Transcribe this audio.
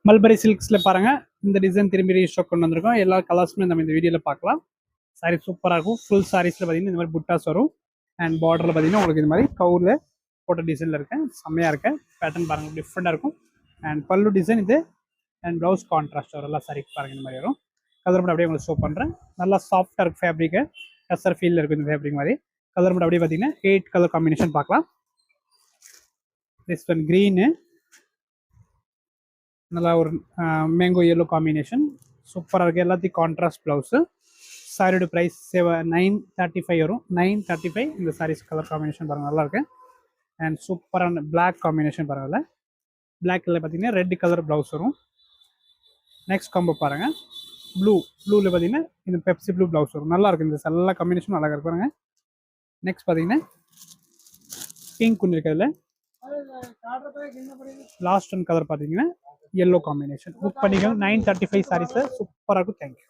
Mulberry சில்க்ஸில் பாருங்கள் இந்த design திரும்பி ரீஸ்டாக் கொண்டு வந்திருக்கோம். எல்லா கலர்ஸுமே நம்ம இந்த வீடியோவில் பார்க்கலாம். சாரீ சூப்பராக இருக்கும். ஃபுல் சாரீஸில் பார்த்தீங்கன்னா இந்த மாதிரி புட்டாஸ் வரும். அண்ட் பார்டரில் பார்த்தீங்கன்னா உங்களுக்கு இந்த மாதிரி கவுரில் போட்ட டிசைனில் இருக்கேன். செம்மையாக இருக்கேன். பேட்டர்ன் பாருங்கள் டிஃப்ரெண்ட்டாக இருக்கும். அண்ட் பல்லு டிசைன் இது. அண்ட் ப்ளவுஸ் கான்ட்ராஸ்ட் வரும். எல்லா சாரீக்கு பாருங்கள் இந்த மாதிரி வரும். கலர் மட்டும் அப்படியே உங்களுக்கு ஷோ பண்ணுறேன். நல்லா சாஃப்டாக இருக்குது ஃபேப்ரிக்கு. கசர் ஃபீலில் இருக்கும் இந்த ஃபேப்ரிக் மாதிரி. கலர் மட்டும் அப்படியே பார்த்தீங்கன்னா 8 கலர் காம்பினேஷன் பார்க்கலாம். திஸ் ஒன் க்ரீனு, நல்லா ஒரு மேங்கோ எல்லோ காம்பினேஷன் சூப்பராக இருக்குது. எல்லாத்தையும் கான்ட்ராஸ்ட் ப்ளவுஸு. சாரியோட ப்ரைஸ் 935 வரும். 935 இந்த சாரீஸ் கலர் காம்பினேஷன் பாருங்கள் நல்லாயிருக்கு. அண்ட் சூப்பரான பிளாக் காம்பினேஷன் பாருங்கள். பிளாக் கலர் பார்த்தீங்கன்னா ரெட் கலர் ப்ளவுஸ் வரும். நெக்ஸ்ட் காம்போ பாருங்கள். ப்ளூவில் பார்த்தீங்கன்னா இந்த பெப்சி ப்ளூ ப்ளவுஸ் வரும். நல்லாயிருக்கு. இந்த எல்லா காம்பினேஷனும் அழகாக இருக்கு பாருங்கள். நெக்ஸ்ட் பார்த்தீங்கன்னா பிங்க் ஒன்று இருக்கிறதுல லாஸ்ட் ஒன் கலர் பார்த்தீங்கன்னா எல்லோ காம்பினேஷன். புக் பண்ணிக்கோங்க. 935 சாரீஸில் சூப்பராக இருக்கும். தேங்க்யூ.